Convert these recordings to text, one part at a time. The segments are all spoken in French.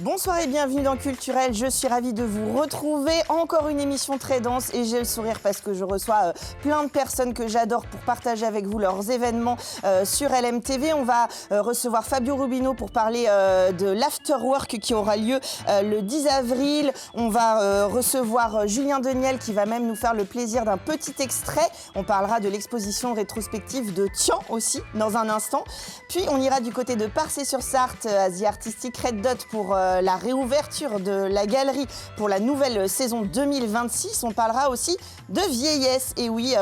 Bonsoir et bienvenue dans Culturel. Je suis ravie de vous retrouver. Encore une émission très dense et j'ai le sourire parce que je reçois plein de personnes que j'adore pour partager avec vous leurs événements sur LMTV. On va recevoir Fabio Rubino pour parler de l'Afterwork qui aura lieu le 10 avril. On va recevoir Julien Deniel qui va même nous faire le plaisir d'un petit extrait. On parlera de l'exposition rétrospective de Tian aussi dans un instant. Puis on ira du côté de Parçay-sur-Sarthe à The Artistic Red Dot pour la réouverture de la galerie pour la nouvelle saison 2026. On parlera aussi de vieillesse. Et oui,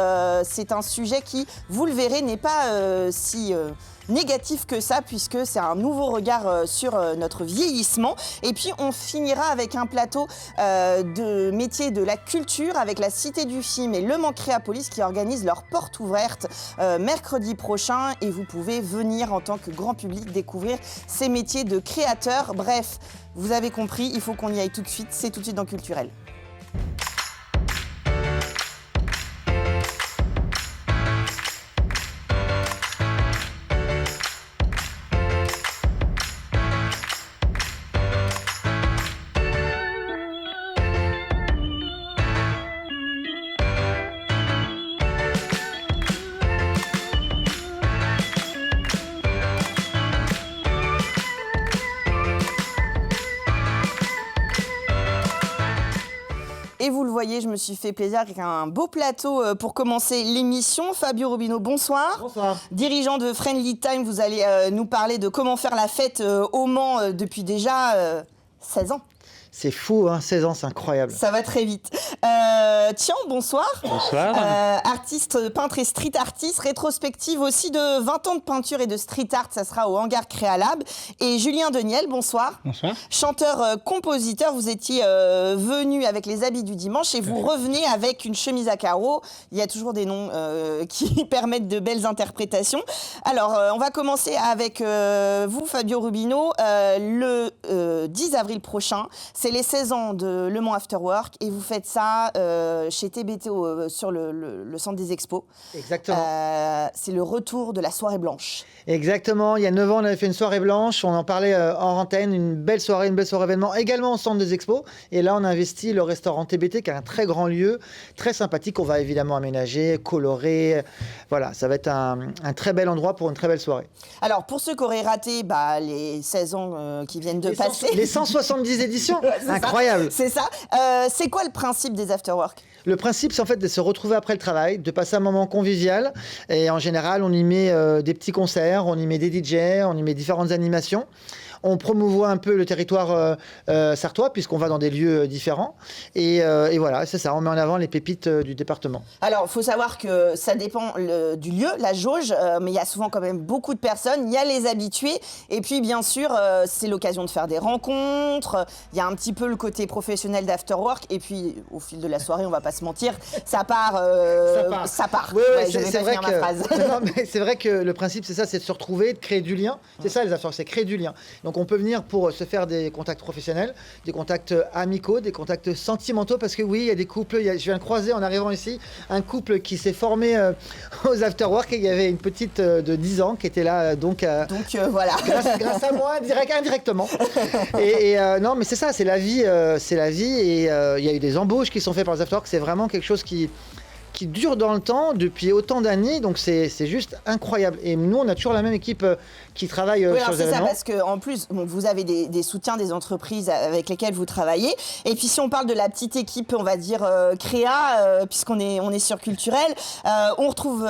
c'est un sujet qui, vous le verrez, n'est pas si négatif que ça, puisque c'est un nouveau regard sur notre vieillissement. Et puis on finira avec un plateau de métiers de la culture avec la Cité du Film et Le Mans Créapolis qui organisent leurs portes ouvertes mercredi prochain. Et vous pouvez venir en tant que grand public découvrir ces métiers de créateurs. Bref, vous avez compris, il faut qu'on y aille tout de suite. C'est tout de suite dans Culturel. Et vous le voyez, je me suis fait plaisir avec un beau plateau pour commencer l'émission. Fabio Rubino, bonsoir. Bonsoir. Dirigeant de Friendly Time, vous allez nous parler de comment faire la fête au Mans depuis déjà 16 ans. C'est fou, hein, 16 ans, c'est incroyable. Ça va très vite. Tian, bonsoir. Bonsoir. Artiste, peintre et street artiste, rétrospective aussi de 20 ans de peinture et de street art, ça sera au Hangar Créalab. Et Julien Deniel, bonsoir. Bonsoir. Chanteur-compositeur, vous étiez venu avec les habits du dimanche et vous revenez avec une chemise à carreaux. Il y a toujours des noms qui permettent de belles interprétations. Alors, on va commencer avec vous, Fabio Rubino. Le 10 avril prochain, c'est les 16 ans de Le Mans Afterwork et vous faites ça chez TBTO sur le centre des expos. Exactement. C'est le retour de la soirée blanche. Exactement. Il y a 9 ans, on avait fait une soirée blanche. On en parlait hors antenne. Une belle soirée événement également au centre des expos. Et là, on a investi le restaurant TBT qui est un très grand lieu, très sympathique. On va évidemment aménager, colorer. Voilà, ça va être un très bel endroit pour une très belle soirée. Alors, pour ceux qui auraient raté les 16 ans qui viennent de passer... Les 170 éditions. C'est incroyable. C'est ça. C'est quoi le principe des afterwork ? Le principe, c'est en fait de se retrouver après le travail, de passer un moment convivial. Et en général, on y met des petits concerts, on y met des DJ, on y met différentes animations. On promouvoit un peu le territoire sartois puisqu'on va dans des lieux différents. Et voilà, c'est ça, on met en avant les pépites du département. Alors, il faut savoir que ça dépend du lieu, la jauge, mais il y a souvent quand même beaucoup de personnes. Il y a les habitués. Et puis, bien sûr, c'est l'occasion de faire des rencontres. Il y a un petit peu le côté professionnel d'afterwork. Et puis, au fil de la soirée, on va pas se mentir, ça part. Ça part. Oui, je vais pas finir ma phrase. Non, mais c'est vrai que le principe, c'est ça, c'est de se retrouver, de créer du lien. C'est ça, les afterwork, c'est créer du lien. Donc, on peut venir pour se faire des contacts professionnels, des contacts amicaux, des contacts sentimentaux, parce que oui, il y a des couples, je viens de croiser en arrivant ici, un couple qui s'est formé aux afterwork et il y avait une petite de 10 ans qui était là, donc voilà. Grâce à moi, indirectement. et non, mais c'est ça, c'est la vie, et il y a eu des embauches qui sont faites par les afterwork, c'est vraiment quelque chose qui dure dans le temps depuis autant d'années, donc c'est juste incroyable. Et nous, on a toujours la même équipe qui travaille sur les événements. C'est ça, parce qu'en plus, vous avez des soutiens des entreprises avec lesquelles vous travaillez. Et puis si on parle de la petite équipe, on va dire créa, puisqu'on est sur Culturel, on retrouve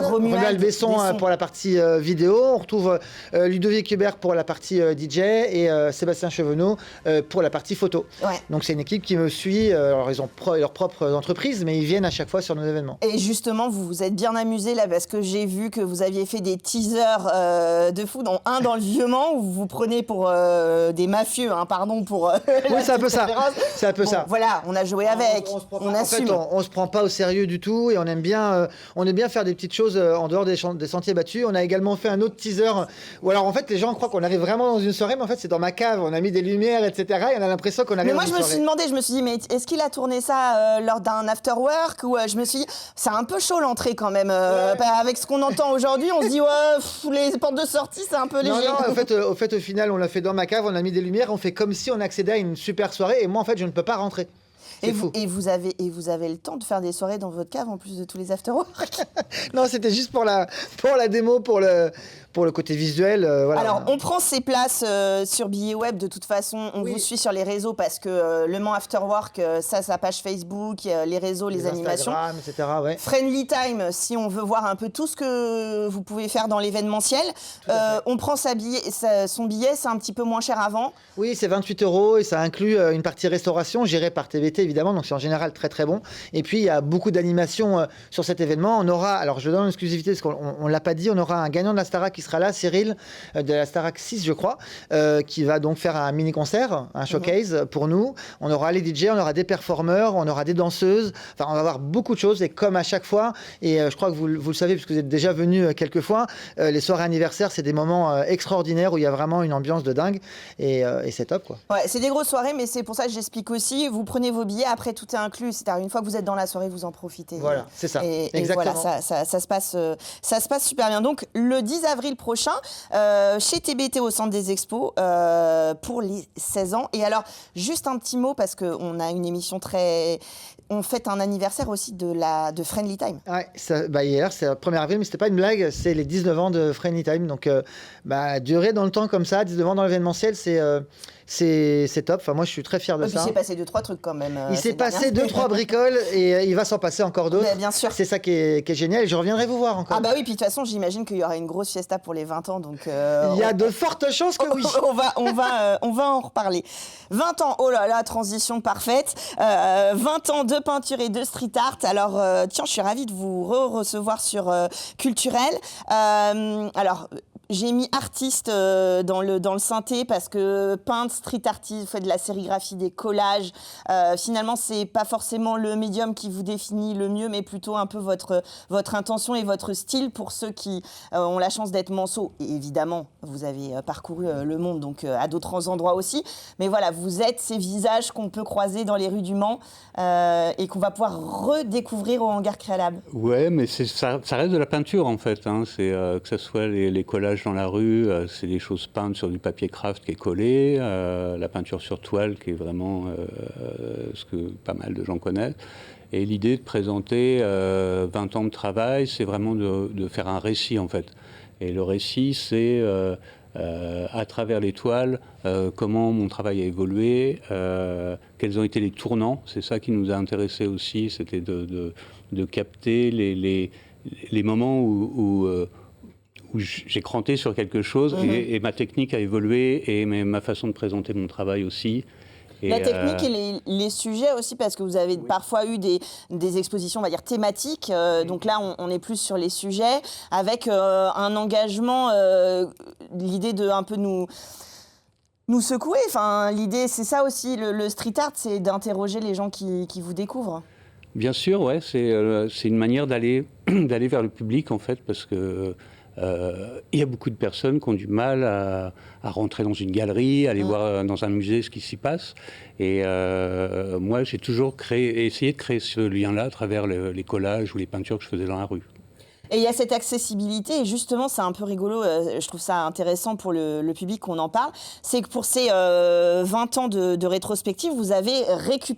Romuald Besson pour la partie vidéo, on retrouve Ludovic Hubert pour la partie DJ et Sébastien Chevenot pour la partie photo. Ouais. Donc c'est une équipe qui me suit. Alors ils ont leurs propres entreprises, mais ils viennent à chaque fois sur nos événements. Et justement, vous vous êtes bien amusé là, parce que j'ai vu que vous aviez fait des teasers de fou, dont un dans le Vieux-Mans où vous vous prenez pour des mafieux, pardon pour. Oui, c'est un peu ça. C'est un peu ça. Voilà, on a joué avec, on assume. En fait, on se prend pas au sérieux du tout et on aime bien faire des petites choses en dehors des sentiers battus. On a également fait un autre teaser où alors en fait les gens croient qu'on arrive vraiment dans une soirée, mais en fait c'est dans ma cave. On a mis des lumières, etc. Et on a l'impression qu'on arrive Mais moi dans une je me soirée. suis demandé, je me suis dit, mais est-ce qu'il a tourné ça lors d'un after work ou je me suis dit, c'est un peu chaud l'entrée quand même. Avec ce qu'on entend aujourd'hui, on se dit, les portes de sortie, c'est un peu léger. Non, au final, on l'a fait dans ma cave, on a mis des lumières, on fait comme si on accédait à une super soirée. Et moi, en fait, je ne peux pas rentrer. Et vous avez le temps de faire des soirées dans votre cave en plus de tous les after-work. Non, c'était juste pour la démo, pour le côté visuel. Voilà. Alors, on prend ses places sur Billets Web. De toute façon, on vous suit sur les réseaux parce que Le Mans After Work, ça, sa page Facebook, les réseaux, les animations. Instagram, etc. Ouais. Friendly Time, si on veut voir un peu tout ce que vous pouvez faire dans l'événementiel. On prend son billet, c'est un petit peu moins cher avant. Oui, c'est 28 € et ça inclut une partie restauration gérée par TVT évidemment, donc c'est en général très très bon. Et puis il y a beaucoup d'animations sur cet événement. On aura, alors je donne l'exclusivité parce qu'on l'a pas dit, on aura un gagnant de la Starac qui sera là, Cyril, de la Starac 6 je crois, qui va donc faire un mini concert, un showcase pour nous. On aura les DJ, on aura des performeurs, on aura des danseuses. Enfin, on va avoir beaucoup de choses et comme à chaque fois, et je crois que vous le savez puisque vous êtes déjà venu quelques fois, les soirées anniversaires, c'est des moments extraordinaires où il y a vraiment une ambiance de dingue et c'est top quoi. Ouais, c'est des grosses soirées, mais c'est pour ça que j'explique aussi. Vous prenez vos billets, après tout est inclus. C'est-à-dire une fois que vous êtes dans la soirée, vous en profitez. Voilà, c'est ça. Et Exactement. voilà, ça se passe super bien. Donc le 10 avril prochain, chez TBT au Centre des Expos, pour les 16 ans. Et alors, juste un petit mot, parce qu'on a une émission on fête un anniversaire aussi de Friendly Time. Ouais, hier, c'est le 1er avril, mais c'était pas une blague, c'est les 19 ans de Friendly Time. Donc, durer dans le temps comme ça, 19 ans dans l'événementiel, c'est top. Enfin, moi, je suis très fier de ça. Il s'est passé 2-3 trucs quand même. Il s'est passé 2-3 bricoles et il va s'en passer encore d'autres. Bien sûr. C'est ça qui est génial et je reviendrai vous voir encore. Ah bah oui, puis de toute façon, j'imagine qu'il y aura une grosse fiesta pour les 20 ans. Donc, il y a de fortes chances que oui. On va en reparler. 20 ans, oh là là, transition parfaite. 20 ans de peinture et de street art. Alors, tiens, je suis ravie de vous recevoir sur Culturel. Alors, j'ai mis artiste dans le synthé parce que peintre, street artiste, vous faites de la sérigraphie, des collages. Finalement, c'est pas forcément le médium qui vous définit le mieux, mais plutôt un peu votre intention et votre style pour ceux qui ont la chance d'être manceaux. Et évidemment, vous avez parcouru le monde, donc à d'autres endroits aussi. Mais voilà, vous êtes ces visages qu'on peut croiser dans les rues du Mans et qu'on va pouvoir redécouvrir au Hangar Créalab. Ouais, mais ça reste de la peinture en fait. Hein. C'est que ce soit les collages dans la rue, c'est des choses peintes sur du papier craft qui est collé, la peinture sur toile qui est vraiment ce que pas mal de gens connaissent. Et l'idée de présenter 20 ans de travail, c'est vraiment de faire un récit en fait. Et le récit, c'est à travers les toiles, comment mon travail a évolué, quels ont été les tournants. C'est ça qui nous a intéressés aussi, c'était de capter les moments où j'ai cranté sur quelque chose et ma technique a évolué et ma façon de présenter mon travail aussi. Et la technique et les sujets aussi, parce que vous avez parfois eu des expositions, on va dire, thématiques. Donc là, on est plus sur les sujets, avec un engagement, l'idée de un peu nous secouer. Enfin, l'idée, c'est ça aussi, le street art, c'est d'interroger les gens qui vous découvrent. Bien sûr, ouais, c'est une manière d'aller vers le public, en fait, parce que il y a beaucoup de personnes qui ont du mal à rentrer dans une galerie, à aller voir dans un musée ce qui s'y passe. Et moi, j'ai toujours essayé de créer ce lien-là à travers les collages ou les peintures que je faisais dans la rue. Et il y a cette accessibilité, et justement, c'est un peu rigolo, je trouve ça intéressant pour le public qu'on en parle, c'est que pour ces 20 ans de rétrospective, vous avez repris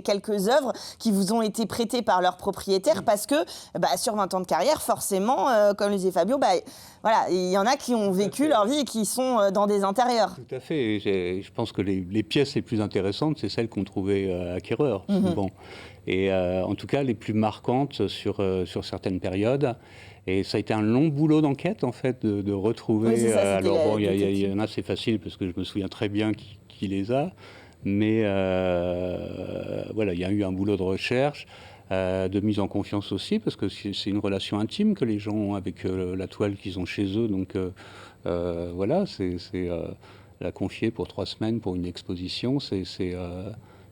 quelques œuvres qui vous ont été prêtées par leurs propriétaires, parce que sur 20 ans de carrière, forcément, comme le disait Fabio, voilà, il y en a qui ont vécu leur vie et qui sont dans des intérieurs. Tout à fait. Je pense que les pièces les plus intéressantes, c'est celles qu'on trouvait acquéreurs, souvent. Et en tout cas, les plus marquantes sur certaines périodes. Et ça a été un long boulot d'enquête, en fait, de retrouver... Oui, c'est ça, alors bon, il y en a, c'est facile, parce que je me souviens très bien qui les a. Mais voilà, il y a eu un boulot de recherche, de mise en confiance aussi, parce que c'est une relation intime que les gens ont avec la toile qu'ils ont chez eux. Donc voilà, c'est la confier pour 3 semaines pour une exposition,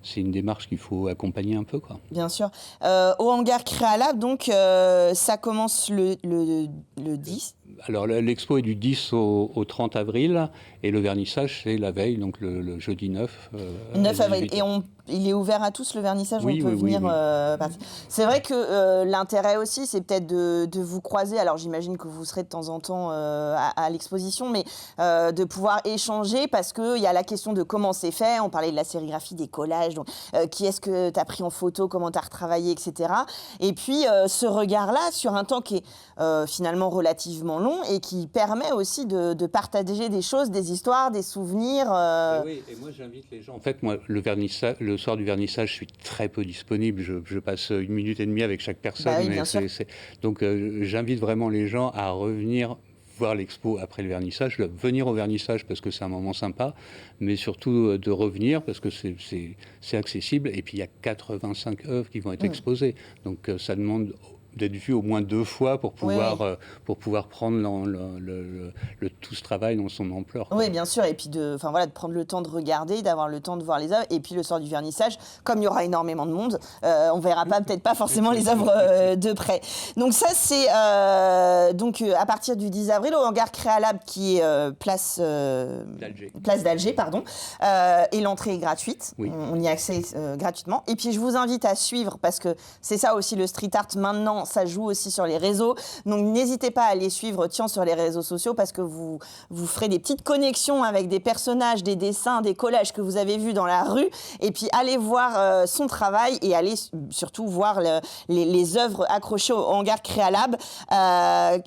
c'est une démarche qu'il faut accompagner un peu, quoi. Bien sûr. Au hangar Créalab, donc, ça commence le 10. Alors l'expo est du 10 au 30 avril et le vernissage c'est la veille, donc le jeudi 9. 9 avril. Et il est ouvert à tous le vernissage, oui, on peut venir. Oui. C'est vrai que l'intérêt aussi, c'est peut-être de vous croiser. Alors j'imagine que vous serez de temps en temps à l'exposition, mais de pouvoir échanger parce qu'il y a la question de comment c'est fait. On parlait de la sérigraphie, des collages, donc qui est-ce que tu as pris en photo, comment tu as retravaillé, etc. Et puis ce regard-là sur un temps qui est finalement relativement long et qui permet aussi de partager des choses, des histoires, des souvenirs. Oui, et moi j'invite les gens. En fait, moi, le soir du vernissage, je suis très peu disponible. Je passe 1 minute et demie avec chaque personne. Bah oui, bien sûr. Donc j'invite vraiment les gens à revenir voir l'expo après le vernissage, venir au vernissage parce que c'est un moment sympa, mais surtout de revenir parce que c'est accessible. Et puis il y a 85 œuvres qui vont être exposées. Donc ça demande d'être vu au moins 2 fois pour pouvoir prendre tout ce travail dans son ampleur. Oui, bien sûr, et puis de prendre le temps de regarder, d'avoir le temps de voir les œuvres, et puis le soir du vernissage, comme il y aura énormément de monde, on verra peut-être pas forcément les œuvres de près. Donc ça, c'est à partir du 10 avril au hangar Créalab qui est place d'Alger, pardon, et l'entrée est gratuite, oui. On y accède gratuitement. Et puis je vous invite à suivre, parce que c'est ça aussi le street art maintenant, ça joue aussi sur les réseaux. Donc n'hésitez pas à les suivre sur les réseaux sociaux parce que vous ferez des petites connexions avec des personnages, des dessins, des collages que vous avez vus dans la rue. Et puis allez voir son travail et allez surtout voir les œuvres accrochées au hangar Créalab.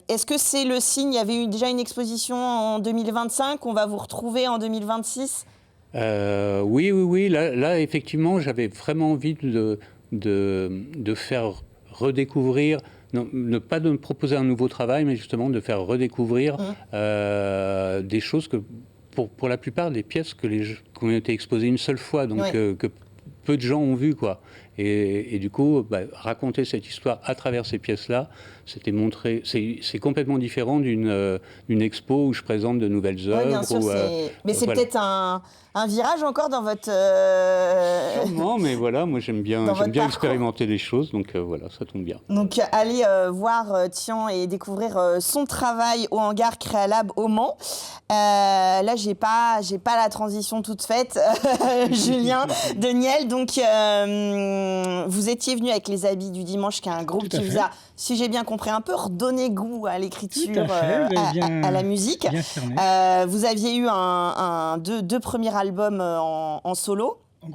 Est-ce que c'est le signe? Il y avait eu déjà une exposition en 2025. On va vous retrouver en 2026? Oui. Là, effectivement, j'avais vraiment envie de faire redécouvrir, ne pas de me proposer un nouveau travail, mais justement de faire redécouvrir des choses que, pour la plupart des pièces qui ont été exposées une seule fois, donc que peu de gens ont vu, quoi. Et du coup, raconter cette histoire à travers ces pièces-là, c'était montré. C'est complètement différent d'une expo où je présente de nouvelles œuvres. Oui, bien sûr. Mais c'est peut-être un virage encore dans votre. Sûrement, mais voilà, moi j'aime bien expérimenter les choses, donc voilà, ça tombe bien. Donc allez voir Tian et découvrir son travail au hangar Créalab au Mans. Là, j'ai pas la transition toute faite, Julien, Daniel. Donc vous étiez venu avec les habits du dimanche, qui est un groupe qui vous a, si j'ai bien compris, un peu redonné goût à l'écriture, à la musique. Vous aviez eu deux premiers albums en solo. En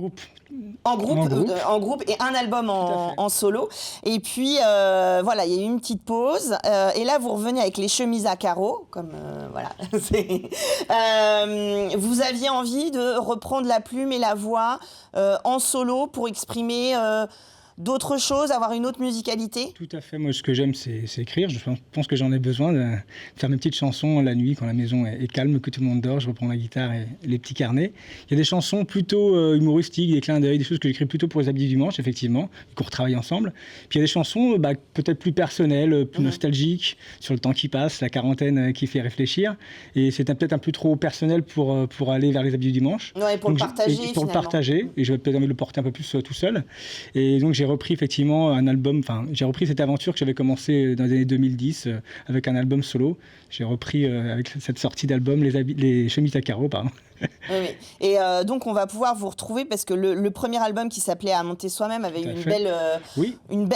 groupe et un album en solo. Et puis, voilà, il y a eu une petite pause. Et là, vous revenez avec les chemises à carreaux. Comme, voilà. Vous aviez envie de reprendre la plume et la voix en solo pour exprimer d'autres choses, avoir une autre musicalité? Tout à fait. Moi, ce que j'aime, c'est écrire. Je pense que j'en ai besoin de faire mes petites chansons la nuit, quand la maison est calme, que tout le monde dort. Je reprends la guitare et les petits carnets. Il y a des chansons plutôt humoristiques, des clins d'œil, des choses que j'écris plutôt pour les habits du dimanche, effectivement, qu'on retravaille ensemble. Puis il y a des chansons peut-être plus personnelles, plus nostalgiques, sur le temps qui passe, la quarantaine qui fait réfléchir. Et c'est peut-être un peu trop personnel pour aller vers les habits du dimanche. Ouais, pour le partager, pour le partager. Et je vais peut-être envie de le porter un peu plus tout seul. Et donc, j'ai repris effectivement un album, j'ai repris cette aventure que j'avais commencé dans les années 2010 avec un album solo. J'ai repris avec cette sortie d'album les chemises à carreaux, pardon. Oui. Et donc on va pouvoir vous retrouver parce que le premier album qui s'appelait À monter soi-même avait eu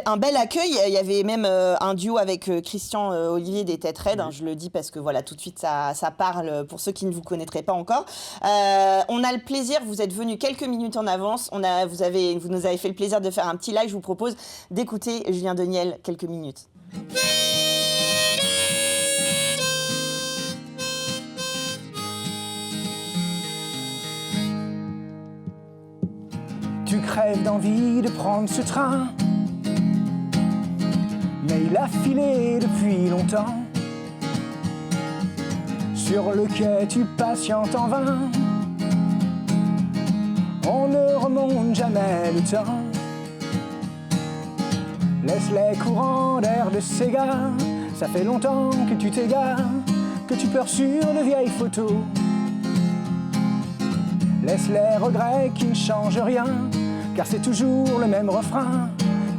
un bel accueil. Il y avait même un duo avec Christian Olivier des Têtes Raides. Je le dis parce que voilà, tout de suite ça parle pour ceux qui ne vous connaîtraient pas encore. On a le plaisir, vous êtes venus quelques minutes en avance. Vous nous avez fait le plaisir de faire un petit live. Je vous propose d'écouter Julien Deniel quelques minutes. Tu crèves d'envie de prendre ce train, mais il a filé depuis longtemps. Sur le quai, tu patientes en vain. On ne remonte jamais le temps. Laisse les courants d'air de ces gars. Ça fait longtemps que tu t'égares, que tu pleures sur de vieilles photos. Laisse les regrets qui ne changent rien. car c'est toujours le même refrain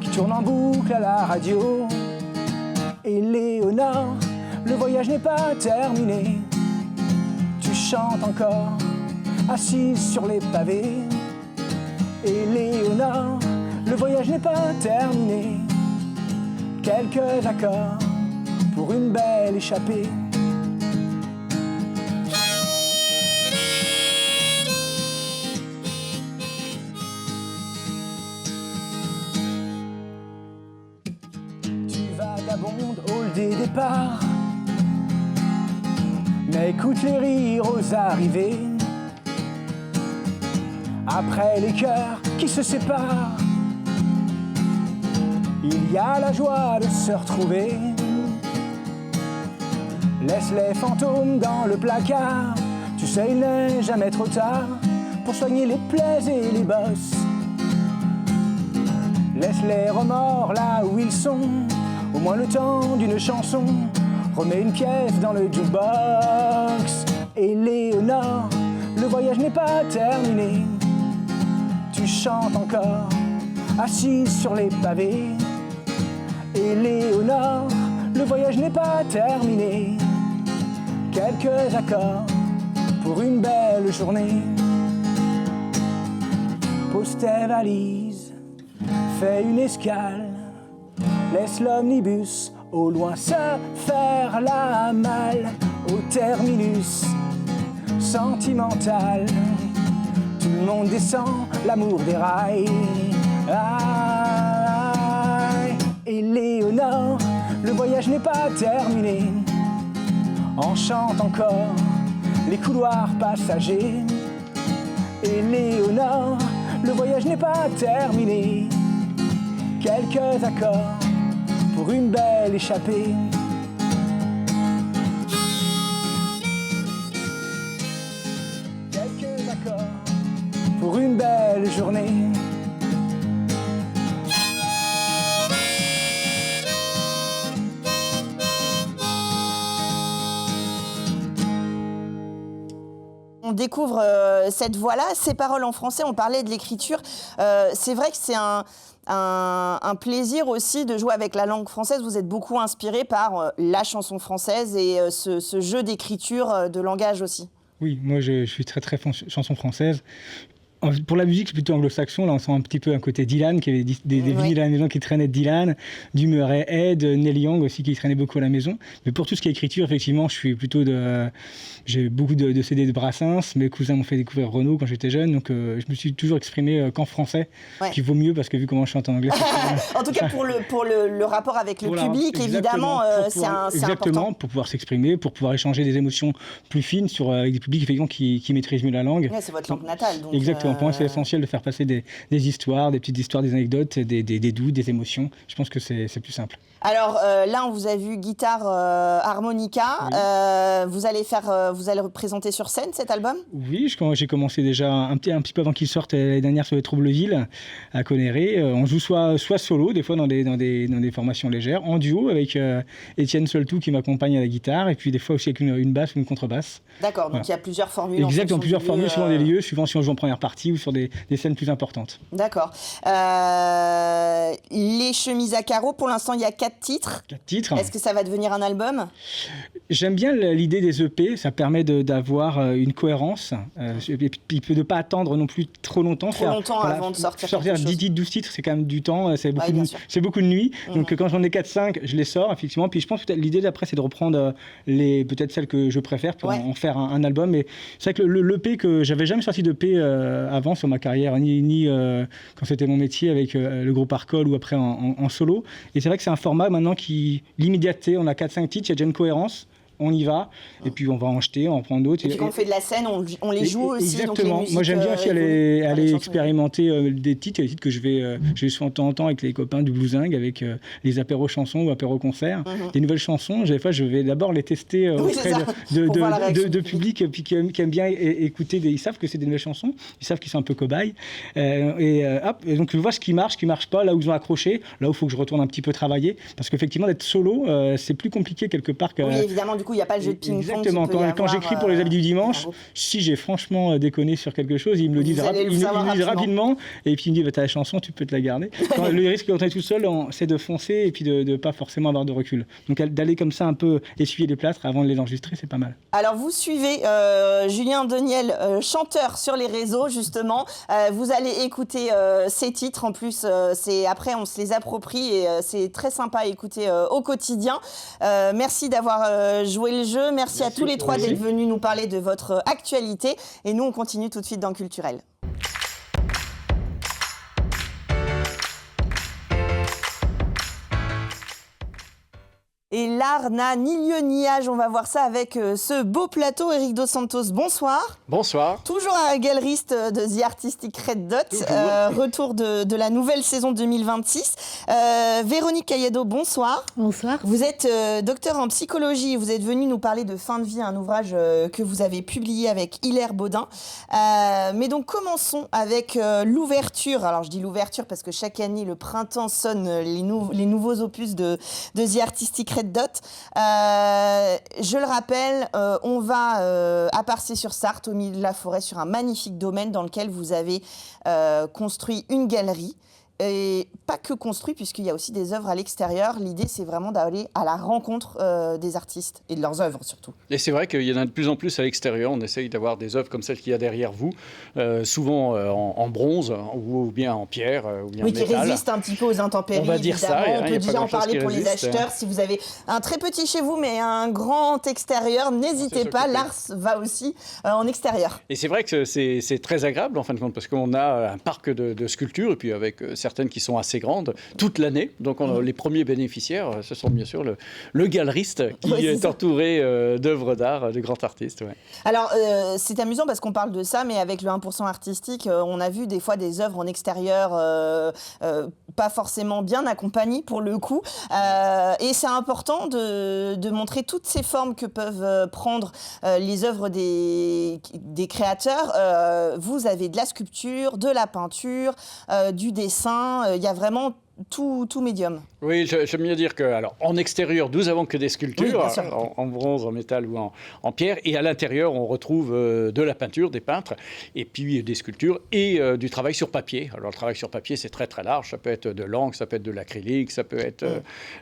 qui tourne en boucle à la radio. Éléonore, le voyage n'est pas terminé. Tu chantes encore, assise sur les pavés. Éléonore, le voyage n'est pas terminé. Quelques accords pour une belle échappée. Tu vagabondes au hall des départs, mais écoute les rires aux arrivées. Après les cœurs qui se séparent, il y a la joie de se retrouver. Laisse les fantômes dans le placard. Tu sais, il n'est jamais trop tard pour soigner les plaies et les bosses. Laisse les remords là où ils sont, au moins le temps d'une chanson. Remets une pièce dans le jukebox. Éléonore, le voyage n'est pas terminé. Tu chantes encore, assise sur les pavés. Éléonore, le voyage n'est pas terminé. Quelques accords pour une belle journée. Pose tes valises, fais une escale. Laisse l'omnibus au loin se faire la malle. Au terminus sentimental, tout le monde descend, l'amour déraille. Éléonore, le voyage n'est pas terminé. On chante encore les couloirs passagers. Éléonore, le voyage n'est pas terminé. Quelques accords pour une belle échappée. Quelques accords pour une belle journée. On découvre cette voix-là, ces paroles en français, on parlait de l'écriture. C'est vrai que c'est un plaisir aussi de jouer avec la langue française. Vous êtes beaucoup inspiré par la chanson française et ce jeu d'écriture, de langage aussi. Oui, moi je suis très chanson française. Pour la musique, c'est plutôt anglo-saxon. Là, on sent un petit peu un côté Dylan, qui avait des vinyles à la maison qui traînaient de Dylan, du Murray Head, Neil Young aussi qui traînait beaucoup à la maison. Mais pour tout ce qui est écriture, effectivement, j'ai beaucoup de CD de Brassens. Mes cousins m'ont fait découvrir Renaud quand j'étais jeune, donc je me suis toujours exprimé qu'en français, ce qui vaut mieux parce que vu comment je chante en anglais. En tout cas, pour le rapport avec le public, évidemment, c'est exactement, important. Pour pouvoir s'exprimer, pour pouvoir échanger des émotions plus fines avec des publics effectivement qui maîtrisent mieux la langue. Ouais, c'est votre langue natale. Donc, exactement. Pour moi, c'est essentiel de faire passer des histoires, des petites histoires, des anecdotes, des doutes, des émotions. Je pense que c'est plus simple. Alors là, on vous a vu guitare, harmonica. Oui. Vous allez représenter sur scène cet album ? Oui, j'ai commencé déjà un petit peu avant qu'il sorte l'année dernière sur les Troubleville à Conneré. On joue soit solo, des fois dans des formations légères, en duo avec Étienne Soltou qui m'accompagne à la guitare, et puis des fois aussi avec une basse ou une contrebasse. D'accord, donc voilà. Il y a plusieurs formules. Exactement, plusieurs formules suivant des lieux, suivant si on joue en première partie ou sur des scènes plus importantes. D'accord. Les chemises à carreaux, pour l'instant, il y a 4 titres. 4 titres. Est-ce que ça va devenir un album ? J'aime bien l'idée des EP, ça permet d'avoir une cohérence, et puis de ne pas attendre non plus trop longtemps. Avant de sortir quelque chose. 10 titres, 12 titres, c'est quand même du temps, c'est beaucoup de nuits. Donc quand j'en ai 4-5, je les sors, effectivement. Puis je pense que l'idée d'après, c'est de reprendre peut-être celles que je préfère pour en faire un album. Mais c'est vrai que l'EP, que j'avais jamais sorti d'EP avant sur ma carrière, ni quand c'était mon métier avec le groupe Arcole ou après en solo. Et c'est vrai que c'est un format maintenant qui, l'immédiateté, on a 4-5 titres, il y a déjà une cohérence. On y va, et puis on va en jeter, on en prend d'autres. Et puis quand on fait de la scène, on les joue aussi. Exactement. Donc moi j'aime bien aussi aller expérimenter des titres. Il y a des titres que je vais souvent de temps en temps avec les copains du Bluesing, avec les apéros chansons ou apéros concerts. Des nouvelles chansons, des fois je vais d'abord les tester auprès de public qui aiment bien écouter. Ils savent que c'est des nouvelles chansons, ils savent qu'ils sont un peu cobayes. Et donc je vois ce qui marche pas, là où ils ont accroché, là où il faut que je retourne un petit peu travailler. Parce qu'effectivement d'être solo, c'est plus compliqué quelque part que... Oui, évidemment, du coup, coup, il n'y a pas le jeu de ping-pong. Exactement. Quand j'écris pour les avis du dimanche, si j'ai franchement déconné sur quelque chose, ils me le disent, rapidement. Et puis ils me disent, ta chanson, tu peux te la garder. Le risque quand on est tout seul, c'est de foncer et puis de ne pas forcément avoir de recul. Donc d'aller comme ça un peu essuyer les plâtres avant de les enregistrer, c'est pas mal. Alors vous suivez Julien Deniel, chanteur sur les réseaux justement. Vous allez écouter ses titres. En plus, après on se les approprie et c'est très sympa à écouter au quotidien. Merci d'avoir joué le jeu. Merci à tous les trois d'être venus nous parler de votre actualité. Et nous, on continue tout de suite dans Culturel. Et l'art n'a ni lieu ni âge. On va voir ça avec ce beau plateau. Éric Dos Santos, bonsoir. Bonsoir. Toujours un galeriste de The Artistic Red Dot. Retour de la nouvelle saison 2026. Véronique Cayado, bonsoir. Bonsoir. Vous êtes docteur en psychologie. Vous êtes venu nous parler de Fin de vie, un ouvrage que vous avez publié avec Hilaire Baudin. Mais donc commençons avec l'ouverture. Alors je dis l'ouverture parce que chaque année, le printemps sonne les nouveaux opus de The Artistic Red Dot. Je le rappelle, on va à Parçay-sur-Sarthe, au milieu de la forêt, sur un magnifique domaine dans lequel vous avez construit une galerie. Et pas que construit, puisqu'il y a aussi des œuvres à l'extérieur. L'idée, c'est vraiment d'aller à la rencontre des artistes et de leurs œuvres, surtout. Et c'est vrai qu'il y en a de plus en plus à l'extérieur. On essaye d'avoir des œuvres comme celles qu'il y a derrière vous, souvent en bronze, ou bien en pierre, ou bien en métal. Qui résistent un petit peu aux intempéries, on va dire évidemment. ça, on peut déjà en parler pour les acheteurs. Si vous avez un très petit chez vous, mais un grand extérieur, n'hésitez pas. L'art va aussi en extérieur. Et c'est vrai que c'est très agréable, en fin de compte, parce qu'on a un parc de sculptures, et puis avec certaines qui sont assez grandes toute l'année. Donc les premiers bénéficiaires, ce sont bien sûr le galeriste qui est entouré d'œuvres d'art, de grands artistes. Ouais. Alors c'est amusant parce qu'on parle de ça, mais avec le 1% artistique, on a vu des fois des œuvres en extérieur pas forcément bien accompagnées pour le coup. Et c'est important de montrer toutes ces formes que peuvent prendre les œuvres des créateurs. Vous avez de la sculpture, de la peinture, du dessin. Il y a vraiment tout médium. Oui, j'aime bien dire que, alors, en extérieur, nous n'avons que des sculptures, en bronze, en métal ou en pierre, et à l'intérieur, on retrouve de la peinture, des peintres, et puis des sculptures et du travail sur papier. Alors, le travail sur papier, c'est très très large. Ça peut être de l'encre, ça peut être de l'acrylique, ça peut être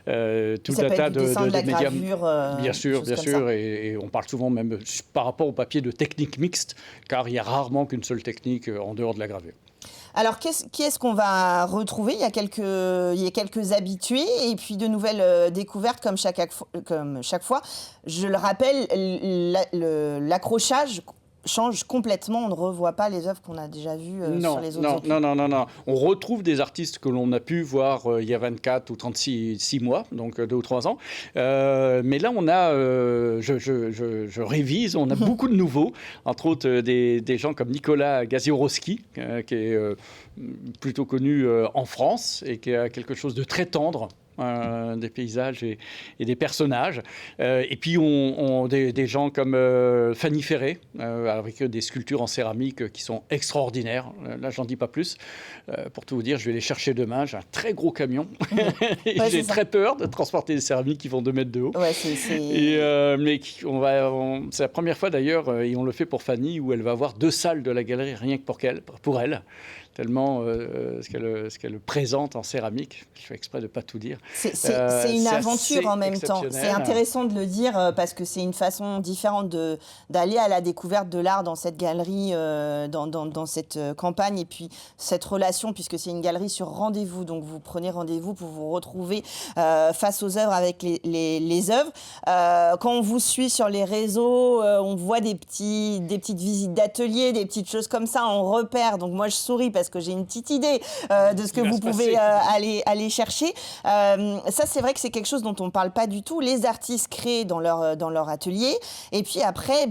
tout un tas de médiums. Bien sûr, et on parle souvent même par rapport au papier de technique mixte, car il y a rarement qu'une seule technique en dehors de la gravure. Alors, qui est-ce qu'on va retrouver ? Il y a quelques habitués et puis de nouvelles découvertes comme chaque fois. Je le rappelle, l'accrochage change complètement. On ne revoit pas les œuvres qu'on a déjà vues sur les autres opus. Non. On retrouve des artistes que l'on a pu voir il y a 24 ou 36 mois, donc 2 ou 3 ans. Mais là, on a, je révise, on a beaucoup de nouveaux, entre autres des gens comme Nicolas Gaziorowski, qui est plutôt connu en France et qui a quelque chose de très tendre. Des paysages et des personnages. Et puis, on des gens comme Fanny Ferré, avec des sculptures en céramique qui sont extraordinaires. Là, j'en dis pas plus. Pour tout vous dire, je vais les chercher demain. J'ai un très gros camion. J'ai très peur de transporter des céramiques qui font 2 mètres de haut. Ouais, mais c'est la première fois, d'ailleurs, et on le fait pour Fanny, où elle va avoir 2 salles de la galerie rien que pour elle. Tellement ce qu'elle présente en céramique. Je fais exprès de ne pas tout dire. C'est une aventure en même temps. C'est intéressant de le dire parce que c'est une façon différente d'aller à la découverte de l'art dans cette galerie, dans cette campagne. Et puis cette relation, puisque c'est une galerie sur rendez-vous. Donc vous prenez rendez-vous pour vous retrouver face aux œuvres avec les œuvres. Quand on vous suit sur les réseaux, on voit des petites visites d'ateliers, des petites choses comme ça, on repère. Donc moi je souris parce que j'ai une petite idée de ce que vous pouvez aller chercher. Ça, c'est vrai que c'est quelque chose dont on ne parle pas du tout. Les artistes créent dans leur atelier. Et puis après,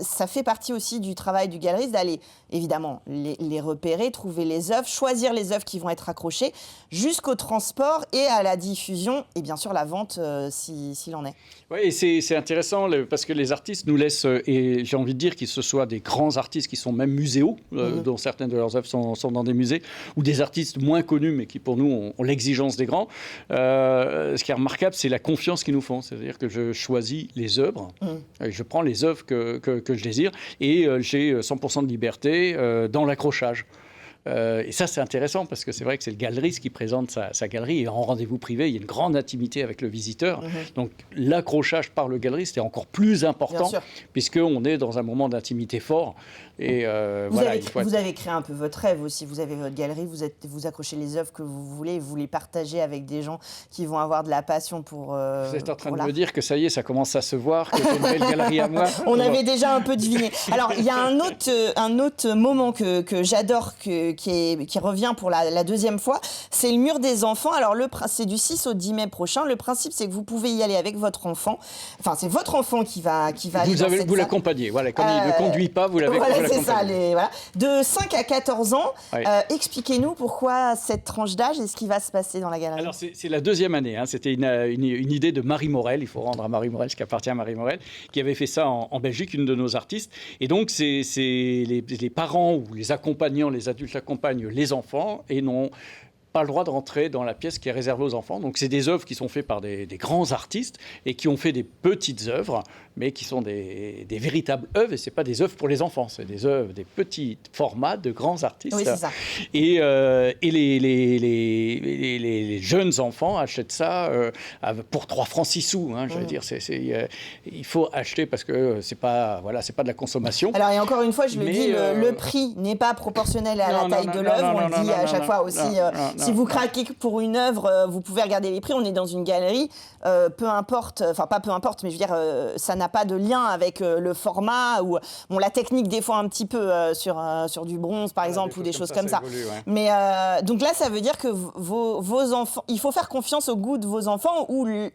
ça fait partie aussi du travail du galeriste d'aller, évidemment, les repérer, trouver les œuvres, choisir les œuvres qui vont être accrochées, jusqu'au transport et à la diffusion, et bien sûr la vente, s'il en est. Oui, et c'est intéressant parce que les artistes nous laissent, et j'ai envie de dire qu'ils se soient des grands artistes qui sont même muséaux, dont certaines de leurs œuvres sont sont dans des musées, ou des artistes moins connus, mais qui pour nous ont l'exigence des grands. Ce qui est remarquable, c'est la confiance qu'ils nous font. C'est-à-dire que je choisis les œuvres, je prends les œuvres que je désire, et j'ai 100% de liberté dans l'accrochage. Et ça, c'est intéressant parce que c'est vrai que c'est le galeriste qui présente sa galerie, et en rendez-vous privé, il y a une grande intimité avec le visiteur. Donc l'accrochage par le galeriste est encore plus important puisqu'on est dans un moment d'intimité fort. Et vous avez créé un peu votre rêve aussi. Vous avez votre galerie, vous accrochez les œuvres que vous voulez, vous les partagez avec des gens qui vont avoir de la passion pour Vous êtes en train de me dire que ça y est, ça commence à se voir, que j'ai une belle galerie à moi. On avait déjà un peu deviné. Alors, il y a un autre moment que j'adore, qui revient pour la deuxième fois, c'est le mur des enfants. Alors, c'est du 6 au 10 mai prochain. Le principe, c'est que vous pouvez y aller avec votre enfant. Enfin, c'est votre enfant qui va aller dans cette vous salle. L'accompagnez. Voilà, comme il ne conduit pas, vous l'avez. Voilà, c'est ça. Voilà. De 5 à 14 ans, expliquez-nous pourquoi cette tranche d'âge et ce qui va se passer dans la galerie. Alors, c'est la deuxième année. C'était une idée de Marie Morel. Il faut rendre à Marie Morel ce qui appartient à Marie Morel, qui avait fait ça en Belgique, une de nos artistes. Et donc, c'est les parents ou les accompagnants, les adultes accompagnent les enfants et n'ont pas le droit de rentrer dans la pièce qui est réservée aux enfants. Donc, c'est des œuvres qui sont faites par des grands artistes et qui ont fait des petites œuvres, mais qui sont des véritables œuvres. Et ce n'est pas des œuvres pour les enfants, c'est des œuvres, des petits formats de grands artistes. Oui, c'est ça. Et les jeunes enfants achètent ça pour 3 francs 6 sous. J'allais dire, il faut acheter parce que c'est pas de la consommation. Alors, et encore une fois, je le dis, le prix n'est pas proportionnel à la taille de l'œuvre. On le dit à chaque fois aussi. Si vous craquez pour une œuvre, vous pouvez regarder les prix. On est dans une galerie, peu importe, enfin pas peu importe, mais je veux dire, ça n'a pas de lien avec le format ou la technique des fois un petit peu sur du bronze par exemple ou des choses comme ça. Évolue, ouais. Mais donc là, ça veut dire que vos enfants, il faut faire confiance au goût de vos enfants ou de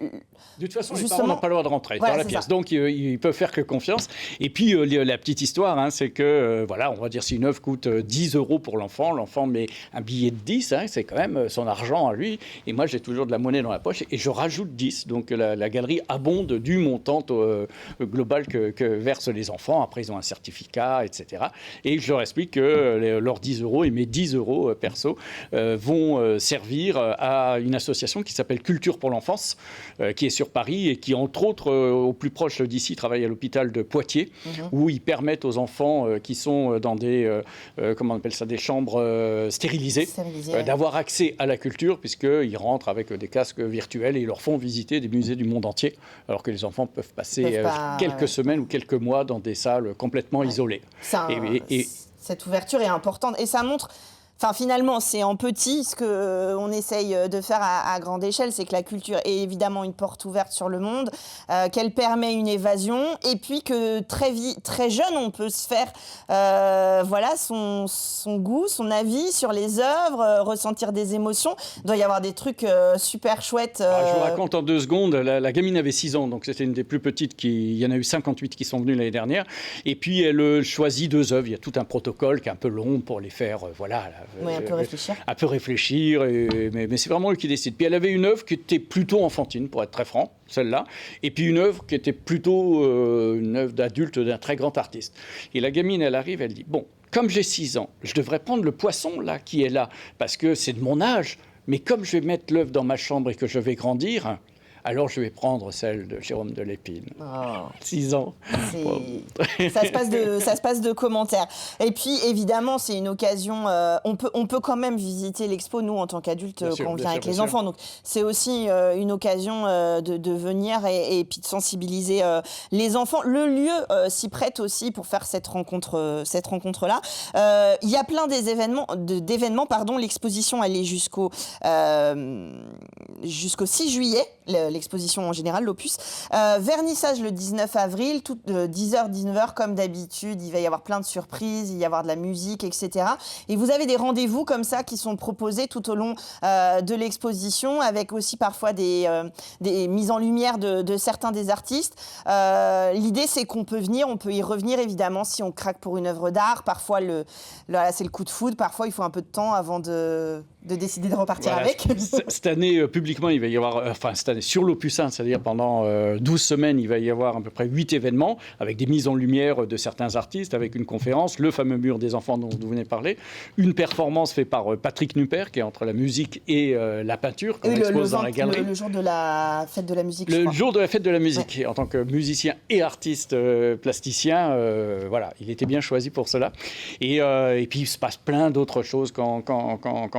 toute façon, les parents n'ont pas le droit de rentrer dans la pièce, donc ils peuvent faire que confiance. Et puis la petite histoire, c'est que on va dire si une œuvre coûte 10 € pour l'enfant met un billet de 10, c'est quand même son argent à lui. Et moi, j'ai toujours de la monnaie dans la poche et je rajoute 10. Donc la galerie abonde du montant global que versent les enfants. Après, ils ont un certificat, etc. Et je leur explique que leurs 10 € et mes 10 € perso vont servir à une association qui s'appelle Culture pour l'enfance, qui est sur Paris et qui, entre autres, au plus proche d'ici, travaille à l'hôpital de Poitiers, où ils permettent aux enfants qui sont dans des, comment on appelle ça, des chambres stérilisées, d'avoir accès à la culture, puisqu'ils rentrent avec des casques virtuels et ils leur font visiter des musées du monde entier, alors que les enfants peuvent passer quelques semaines ou quelques mois dans des salles complètement isolées. Cette ouverture est importante et ça montre... Enfin, finalement, c'est en petit ce qu'on essaye de faire à grande échelle, c'est que la culture est évidemment une porte ouverte sur le monde, qu'elle permet une évasion, et puis que très jeune, on peut se faire son goût, son avis sur les œuvres, ressentir des émotions. Il doit y avoir des trucs super chouettes. Je vous raconte en 2 secondes. La gamine avait 6 ans, donc c'était une des plus petites. Il y en a eu 58 qui sont venues l'année dernière. Et puis, elle choisit 2 œuvres. Il y a tout un protocole qui est un peu long pour les faire, un peu réfléchir. Un peu réfléchir, mais c'est vraiment eux qui décident. Puis elle avait une œuvre qui était plutôt enfantine, pour être très franc, celle-là, et puis une œuvre qui était plutôt une œuvre d'adulte d'un très grand artiste. Et la gamine, elle arrive, elle dit, bon, comme j'ai 6 ans, je devrais prendre le poisson là qui est là, parce que c'est de mon âge, mais comme je vais mettre l'œuvre dans ma chambre et que je vais grandir... alors je vais prendre celle de Jérôme de Lépine. 6 ans. Ça se passe de commentaires. Et puis, évidemment, c'est une occasion... on peut quand même visiter l'expo, nous, en tant qu'adultes, quand on vient avec les enfants. Donc, c'est aussi une occasion de venir et puis de sensibiliser les enfants. Le lieu s'y prête aussi pour faire cette rencontre-là. Il y a plein d'événements. L'exposition, elle est jusqu'au 6 juillet. L'exposition en général, l'opus. Vernissage le 19 avril, 10h, 19h, comme d'habitude. Il va y avoir plein de surprises, il va y avoir de la musique, etc. Et vous avez des rendez-vous comme ça qui sont proposés tout au long de l'exposition, avec aussi parfois des mises en lumière de certains des artistes. L'idée, c'est qu'on peut venir, on peut y revenir, évidemment, si on craque pour une œuvre d'art. Parfois, c'est le coup de foudre. Parfois, il faut un peu de temps avant de de décider de repartir avec. Cette année, publiquement, il va y avoir, cette année, sur l'Opus 1, c'est-à-dire pendant 12 semaines, il va y avoir à peu près 8 événements, avec des mises en lumière de certains artistes, avec une conférence, le fameux mur des enfants dont vous venez de parler, une performance faite par Patrick Nuper, qui est entre la musique et la peinture, qu'on expose dans la galerie. Le jour de la fête de la musique, Le jour de la fête de la musique, en tant que musicien et artiste plasticien, il était bien choisi pour cela. Et puis, il se passe plein d'autres choses quand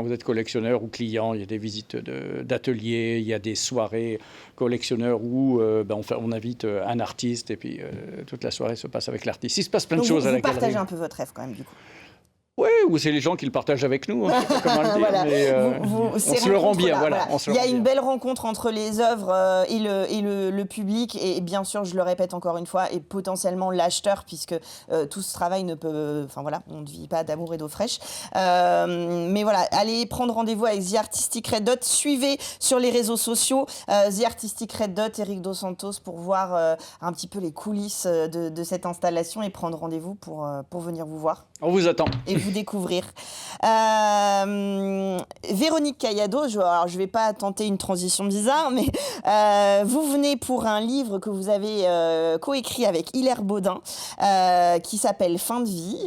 vous êtes collectionneur ou client. Il y a des visites d'ateliers, il y a des soirées collectionneurs où on invite un artiste et puis toute la soirée se passe avec l'artiste. Il se passe plein de choses à la galerie. Vous partagez un peu votre rêve quand même, du coup. Oui, ou c'est les gens qui le partagent avec nous, hein, je sais pas comment le dire, voilà. mais on se le rend bien. Il y a une belle rencontre entre les œuvres et le public, et bien sûr, je le répète encore une fois, et potentiellement l'acheteur, puisque tout ce travail ne peut... on ne vit pas d'amour et d'eau fraîche. Mais voilà, allez prendre rendez-vous avec The Artistic Red Dot. Suivez sur les réseaux sociaux The Artistic Red Dot, Eric Dos Santos, pour voir un petit peu les coulisses de cette installation et prendre rendez-vous pour venir vous voir. On vous attend. Et vous découvrir. Véronique Cayado, je ne vais pas tenter une transition bizarre, mais vous venez pour un livre que vous avez coécrit avec Hilaire Baudin, qui s'appelle Fin de vie,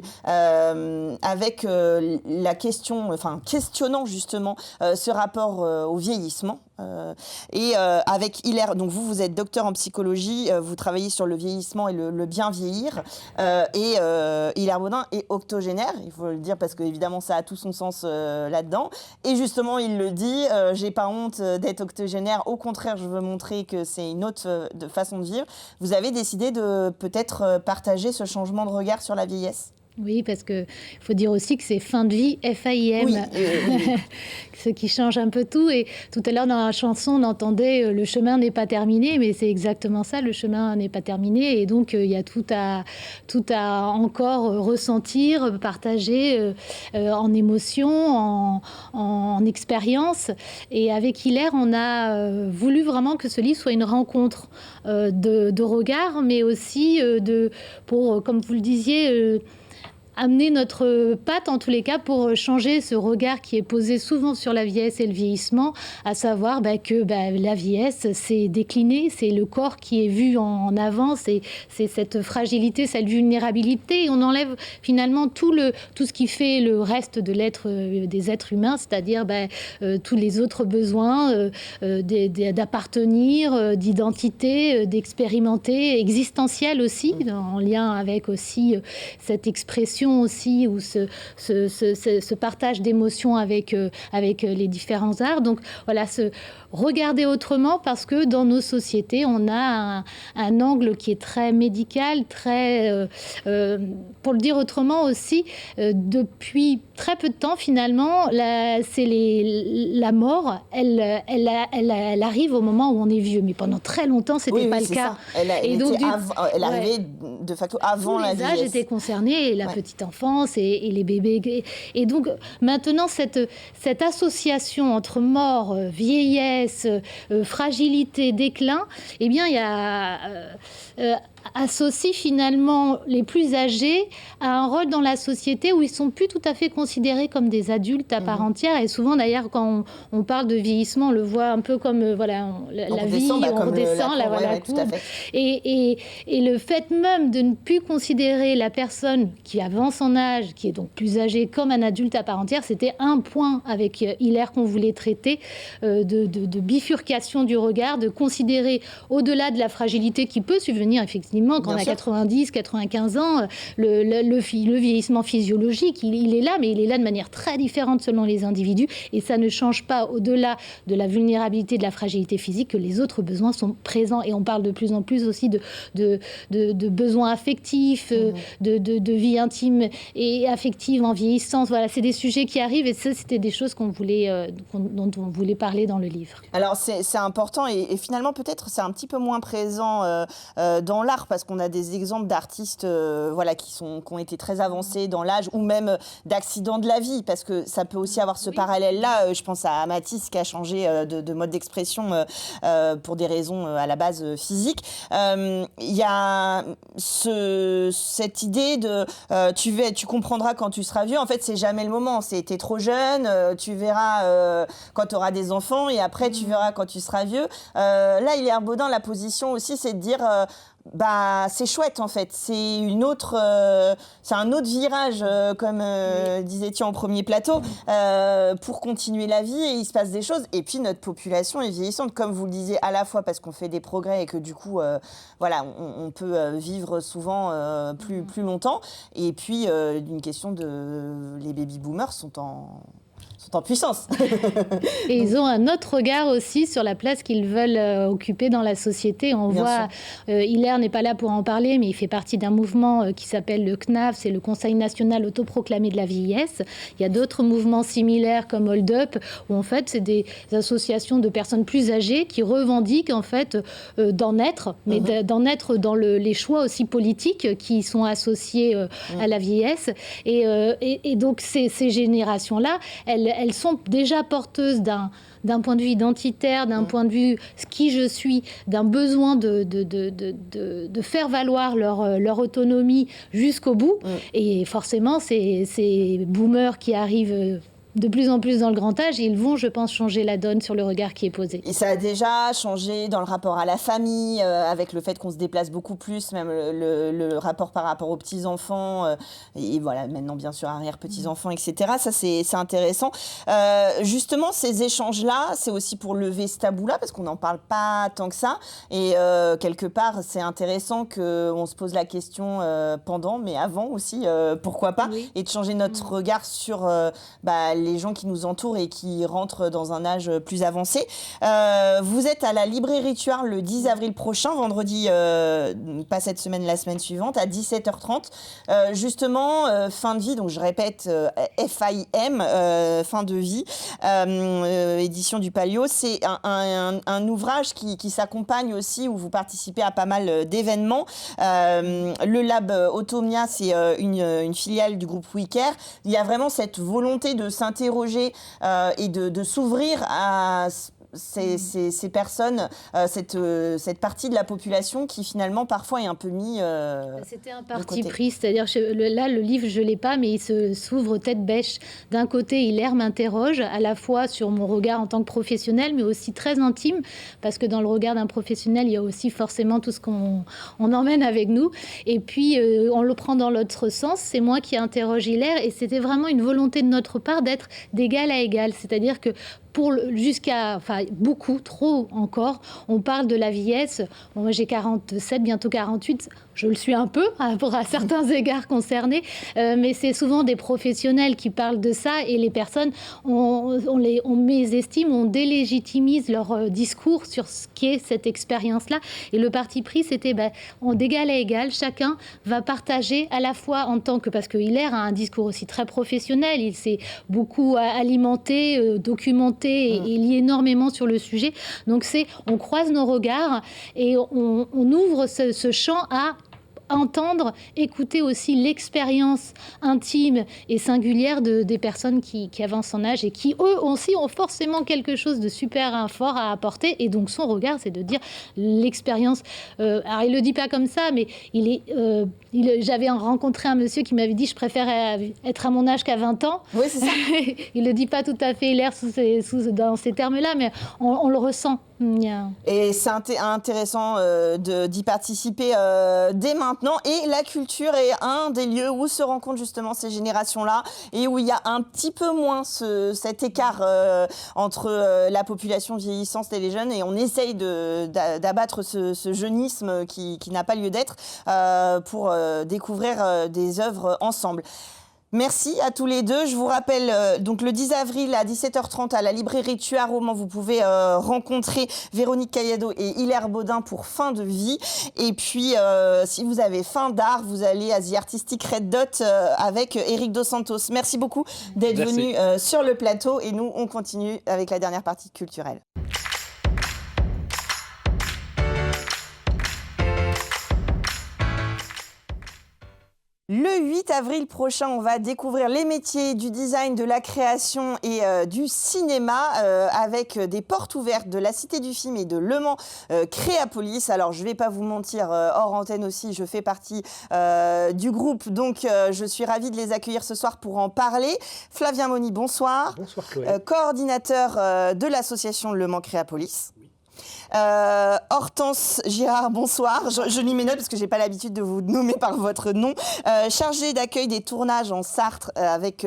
avec la question, questionnant justement ce rapport au vieillissement. Avec Hilaire, donc vous êtes docteur en psychologie, vous travaillez sur le vieillissement et le bien vieillir, et Hilaire Baudin est octogénaire, il faut le dire parce que évidemment ça a tout son sens là-dedans, et justement il le dit, j'ai pas honte d'être octogénaire, au contraire je veux montrer que c'est une autre façon de vivre. Vous avez décidé de peut-être partager ce changement de regard sur la vieillesse? Oui, parce qu'il faut dire aussi que c'est fin de vie, F-A-I-M, oui. Ce qui change un peu tout. Et tout à l'heure, dans la chanson, on entendait « le chemin n'est pas terminé », mais c'est exactement ça, le chemin n'est pas terminé. Et donc, il y a tout à encore ressentir, partager en émotion, en expérience. Et avec Hilaire, on a voulu vraiment que ce livre soit une rencontre de regards, mais aussi pour, comme vous le disiez, amener notre patte, en tous les cas, pour changer ce regard qui est posé souvent sur la vieillesse et le vieillissement, à savoir que la vieillesse, c'est décliné, c'est le corps qui est vu en avant, c'est cette fragilité, cette vulnérabilité, et on enlève finalement tout ce qui fait le reste de l'être des êtres humains, c'est-à-dire tous les autres besoins d'appartenir, d'identité, d'expérimenter, existentiel aussi, en lien avec aussi cette expression aussi, ou ce partage d'émotions avec les différents arts. Donc voilà, regarder autrement, parce que dans nos sociétés, on a un angle qui est très médical, très, pour le dire autrement aussi, depuis très peu de temps finalement, la mort, elle arrive au moment où on est vieux, mais pendant très longtemps, c'était pas le cas. Elle arrivait de facto avant la vieillesse. Tous les âges étaient concernés, la petite enfance et les bébés. Et donc maintenant, cette association entre mort, vieillesse, fragilité, déclin, eh bien, il y a associe finalement les plus âgés à un rôle dans la société où ils sont plus tout à fait considérés comme des adultes à part entière. Et souvent, d'ailleurs, quand on parle de vieillissement, on le voit un peu comme la vie, on redescend, la courbe. Et le fait même de ne plus considérer la personne qui avance en âge, qui est donc plus âgée, comme un adulte à part entière, c'était un point avec Hilaire qu'on voulait traiter, de bifurcation du regard, de considérer au-delà de la fragilité qui peut subvenir effectivement quand on a 90, 95 ans, le vieillissement physiologique, il est là, mais il est là de manière très différente selon les individus, et ça ne change pas, au-delà de la vulnérabilité, de la fragilité physique, que les autres besoins sont présents. Et on parle de plus en plus aussi de besoins affectifs, de vie intime et affective en vieillissance. Voilà, c'est des sujets qui arrivent, et ça, c'était des choses dont on voulait parler dans le livre. Alors, c'est important, et finalement, peut-être, c'est un petit peu moins présent dans l'art, rare parce qu'on a des exemples d'artistes qui ont été très avancés dans l'âge ou même d'accidents de la vie, parce que ça peut aussi avoir ce parallèle-là. Je pense à Matisse qui a changé de mode d'expression pour des raisons à la base physiques. Il y a cette idée de tu comprendras quand tu seras vieux. En fait, c'est jamais le moment. T'es trop jeune, tu verras quand tu auras des enfants et après tu verras quand tu seras vieux. Là, Hilaire Baudin, la position aussi, c'est de dire c'est chouette en fait. C'est un autre virage, comme disait-il en premier plateau, pour continuer la vie et il se passe des choses. Et puis notre population est vieillissante, comme vous le disiez, à la fois parce qu'on fait des progrès et que du coup, on peut vivre souvent plus longtemps. Et puis d'une question les baby boomers sont en puissance. Et ils ont un autre regard aussi sur la place qu'ils veulent occuper dans la société. On voit, Hilaire n'est pas là pour en parler, mais il fait partie d'un mouvement qui s'appelle le CNAV, c'est le Conseil national autoproclamé de la vieillesse. Il y a d'autres mouvements similaires comme Hold Up, où en fait c'est des associations de personnes plus âgées qui revendiquent en fait d'en être, mais d'en être dans les choix aussi politiques qui sont associés à la vieillesse. Et donc ces générations-là, elles sont déjà porteuses d'un point de vue identitaire, d'un point de vue qui je suis, d'un besoin de faire valoir leur autonomie jusqu'au bout. Et forcément, ces boomers qui arrivent de plus en plus dans le grand âge, ils vont, je pense, changer la donne sur le regard qui est posé. Et ça a déjà changé dans le rapport à la famille, avec le fait qu'on se déplace beaucoup plus, même le rapport par rapport aux petits-enfants, et voilà, maintenant, bien sûr, arrière-petits-enfants, etc. Ça, c'est intéressant. Justement, ces échanges-là, c'est aussi pour lever ce tabou-là, parce qu'on n'en parle pas tant que ça. Et quelque part, c'est intéressant qu'on se pose la question pendant, mais avant aussi, pourquoi pas, et de changer notre regard sur les gens qui nous entourent et qui rentrent dans un âge plus avancé. Vous êtes à la librairie Tuard le 10 avril prochain, vendredi, pas cette semaine, la semaine suivante, à 17h30. Justement, fin de vie, donc je répète, FIM, fin de vie, édition du Palio. C'est un ouvrage qui s'accompagne aussi, où vous participez à pas mal d'événements. Le Lab Automia, c'est une filiale du groupe WeCare. Il y a vraiment cette volonté de s'interroger et de s'ouvrir à ces personnes, cette partie de la population qui finalement parfois est un peu mis C'était un parti pris, c'est-à-dire là le livre je l'ai pas, mais il s'ouvre tête bêche. D'un côté, Hilaire m'interroge à la fois sur mon regard en tant que professionnel, mais aussi très intime, parce que dans le regard d'un professionnel, il y a aussi forcément tout ce qu'on emmène avec nous. Et puis on le prend dans l'autre sens. C'est moi qui interroge Hilaire, et c'était vraiment une volonté de notre part d'être d'égal à égal, c'est-à-dire que beaucoup, trop encore, on parle de la vieillesse. Bon, moi, j'ai 47, bientôt 48. Je le suis un peu, à certains égards concernés. Mais c'est souvent des professionnels qui parlent de ça. Et les personnes, on mésestime, on délégitimise leur discours sur ce qu'est cette expérience-là. Et le parti pris, c'était d'égal à égal. Chacun va partager à la fois en tant que... Parce que Hilaire a un discours aussi très professionnel. Il s'est beaucoup alimenté, documenté, et il lit énormément sur le sujet. Donc on croise nos regards et on ouvre ce champ à entendre, écouter aussi l'expérience intime et singulière des personnes qui avancent en âge et qui, eux aussi, ont forcément quelque chose de super fort à apporter. Et donc, son regard, c'est de dire l'expérience... alors, il ne le dit pas comme ça, mais j'avais rencontré un monsieur qui m'avait dit « Je préfère être à mon âge qu'à 20 ans ». Oui, c'est ça. Il ne le dit pas tout à fait, Hilaire, dans ces termes-là, mais on le ressent. Yeah. Et c'est intéressant d'y participer dès maintenant. Et la culture est un des lieux où se rencontrent justement ces générations-là et où il y a un petit peu moins cet écart entre la population vieillissante et les jeunes. Et on essaye d'abattre ce jeunisme qui n'a pas lieu d'être pour découvrir des œuvres ensemble. Merci à tous les deux. Je vous rappelle, donc le 10 avril à 17h30 à la librairie Tuard Roman, vous pouvez rencontrer Véronique Cayado et Hilaire Baudin pour Fin de vie. Et puis, si vous avez faim d'art, vous allez à The Artistic Red Dot avec Eric Dos Santos. Merci beaucoup d'être venu sur le plateau. Et nous, on continue avec la dernière partie culturelle. Le 8 avril prochain, on va découvrir les métiers du design, de la création et du cinéma avec des portes ouvertes de la Cité du Film et de Le Mans Créapolis. Alors, je ne vais pas vous mentir, hors antenne aussi, je fais partie du groupe. Donc, je suis ravie de les accueillir ce soir pour en parler. Flavien Mauny, bonsoir. Bonsoir Chloé. Coordinateur de l'association Le Mans Créapolis. Hortense Girard, bonsoir. Je lis mes notes parce que j'ai pas l'habitude de vous nommer par votre nom. Chargée d'accueil des tournages en Sarthe avec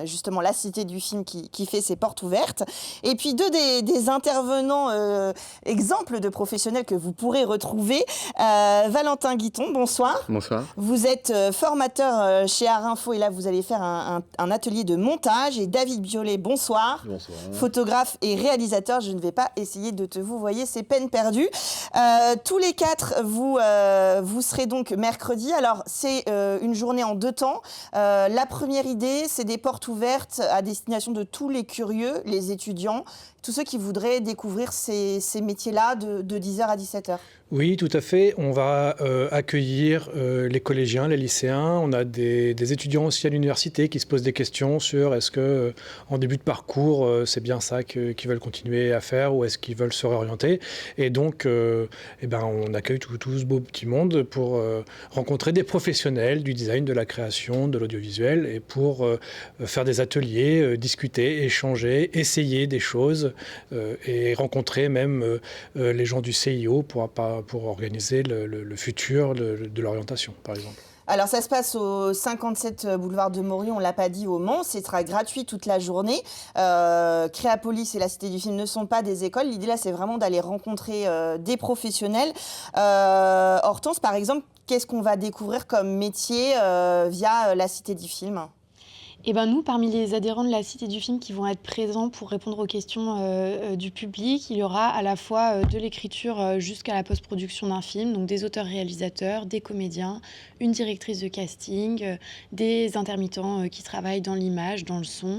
justement la Cité du Film qui fait ses portes ouvertes. Et puis deux des intervenants exemples de professionnels que vous pourrez retrouver. Valentin Guiton, bonsoir. Bonsoir. Vous êtes formateur chez Art Info et là vous allez faire un atelier de montage. Et David Biolay, bonsoir. Bonsoir. Photographe et réalisateur. Je ne vais pas essayer de vous voyez, c'est peine perdue. Tous les quatre, vous serez donc mercredi. Alors, c'est une journée en 2 temps. La première idée, c'est des portes ouvertes à destination de tous les curieux, les étudiants, tous ceux qui voudraient découvrir ces métiers-là de 10h à 17h. Oui, tout à fait. On va accueillir les collégiens, les lycéens. On a des étudiants aussi à l'université qui se posent des questions sur est-ce que en début de parcours, c'est bien ça qu'ils veulent continuer à faire ou est-ce qu'ils veulent se réorienter. Et donc, on accueille tout ce beau petit monde pour rencontrer des professionnels du design, de la création, de l'audiovisuel et pour faire des ateliers, discuter, échanger, essayer des choses et rencontrer même les gens du CIO pour organiser le futur de l'orientation, par exemple. Alors, ça se passe au 57 boulevard de Maury, on ne l'a pas dit, au Mans. Ce sera gratuit toute la journée. Créapolis et la Cité du Film ne sont pas des écoles. L'idée, là, c'est vraiment d'aller rencontrer des professionnels. Hortense, par exemple, qu'est-ce qu'on va découvrir comme métier via la Cité du Film ? Et ben nous, parmi les adhérents de la Cité du Film qui vont être présents pour répondre aux questions du public, il y aura à la fois de l'écriture jusqu'à la post-production d'un film, donc des auteurs-réalisateurs, des comédiens, une directrice de casting, des intermittents qui travaillent dans l'image, dans le son.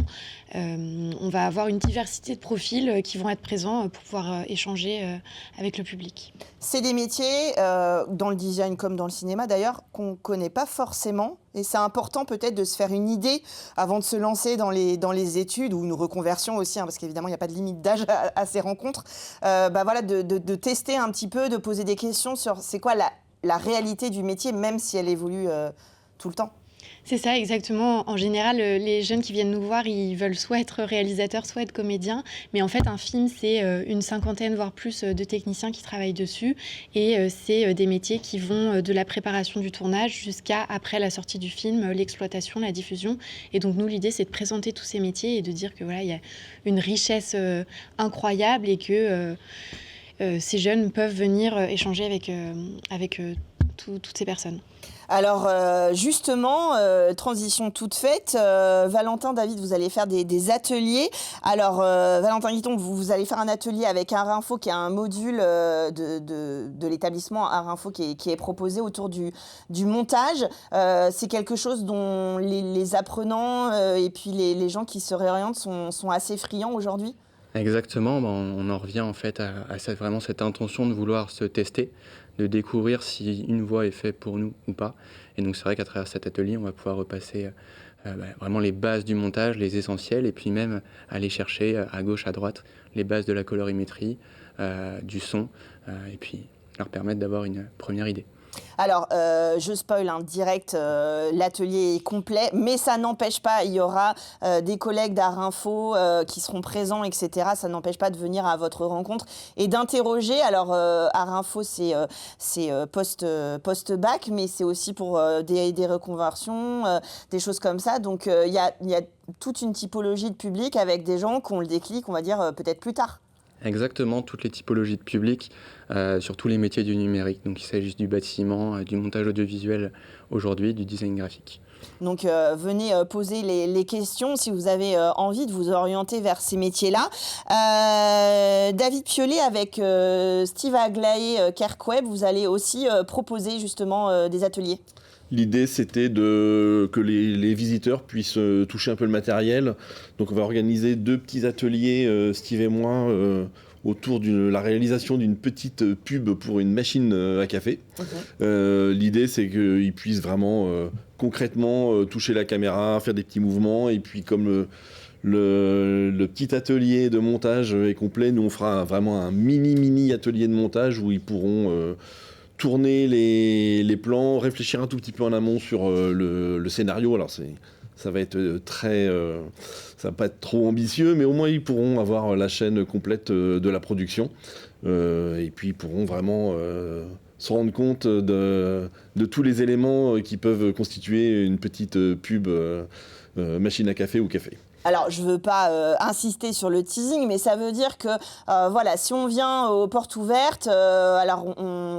On va avoir une diversité de profils qui vont être présents pour pouvoir échanger avec le public. C'est des métiers, dans le design comme dans le cinéma d'ailleurs, qu'on ne connaît pas forcément. Et c'est important peut-être de se faire une idée avant de se lancer dans les études ou une reconversion aussi, parce qu'évidemment, il n'y a pas de limite d'âge à ces rencontres. De tester un petit peu, de poser des questions sur c'est quoi la réalité du métier, même si elle évolue tout le temps. C'est ça, exactement. En général, les jeunes qui viennent nous voir, ils veulent soit être réalisateurs, soit être comédiens. Mais en fait, un film, c'est une 50aine, voire plus, de techniciens qui travaillent dessus. Et c'est des métiers qui vont de la préparation du tournage jusqu'à après la sortie du film, l'exploitation, la diffusion. Et donc, nous, l'idée, c'est de présenter tous ces métiers et de dire que voilà, il y a une richesse incroyable et que ces jeunes peuvent venir échanger avec toutes ces personnes. Alors justement, transition toute faite, Valentin, David, vous allez faire des ateliers. Alors Valentin Guiton, vous allez faire un atelier avec Art Info qui est un module de l'établissement Art Info qui est proposé autour du montage. C'est quelque chose dont les apprenants et puis les gens qui se réorientent sont assez friands aujourd'hui. Exactement, on en revient en fait à vraiment cette intention de vouloir se tester, de découvrir si une voie est faite pour nous ou pas. Et donc c'est vrai qu'à travers cet atelier, on va pouvoir repasser vraiment les bases du montage, les essentiels, et puis même aller chercher à gauche, à droite, les bases de la colorimétrie, du son, et puis leur permettre d'avoir une première idée. Alors, je spoil direct, l'atelier est complet, mais ça n'empêche pas, il y aura des collègues d'Art Info qui seront présents, etc. Ça n'empêche pas de venir à votre rencontre et d'interroger. Alors, Art Info, c'est post-bac, mais c'est aussi pour des reconversions, des choses comme ça. Donc, il y a toute une typologie de public avec des gens qui ont le déclic, on va dire, peut-être plus tard. Exactement, toutes les typologies de public, sur tous les métiers du numérique. Donc il s'agit du bâtiment, du montage audiovisuel aujourd'hui, du design graphique. Donc venez poser les questions si vous avez envie de vous orienter vers ces métiers-là. David Biolay avec Steve Aglaé Kerkweb, vous allez aussi proposer justement des ateliers. L'idée, c'était que les visiteurs puissent toucher un peu le matériel. Donc on va organiser 2 petits ateliers, Steve et moi. autour de la réalisation d'une petite pub pour une machine à café. L'idée, c'est qu'ils puissent vraiment concrètement toucher la caméra, faire des petits mouvements, et puis comme le petit atelier de montage est complet, nous on fera vraiment un mini atelier de montage où ils pourront tourner les plans, réfléchir un tout petit peu en amont sur le scénario. Alors ça va être ça va pas être trop ambitieux, mais au moins ils pourront avoir la chaîne complète de la production, et puis ils pourront vraiment se rendre compte de tous les éléments qui peuvent constituer une petite pub machine à café ou café. Alors, je ne veux pas insister sur le teasing, mais ça veut dire que, voilà, si on vient aux portes ouvertes, alors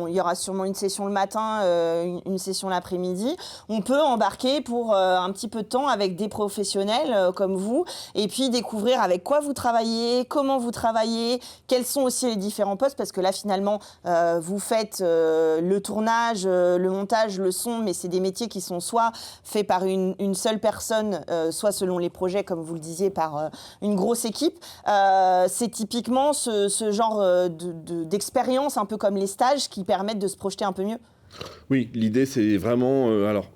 il y aura sûrement une session le matin, une session l'après-midi, on peut embarquer pour un petit peu de temps avec des professionnels comme vous, et puis découvrir avec quoi vous travaillez, comment vous travaillez, quels sont aussi les différents postes, parce que là, finalement, vous faites le tournage, le montage, le son, mais c'est des métiers qui sont soit faits par une seule personne, soit selon les projets, comme vous le disiez, par une grosse équipe. C'est typiquement ce genre d'expérience, un peu comme les stages, qui permettent de se projeter un peu mieux. Oui, l'idée c'est vraiment... alors,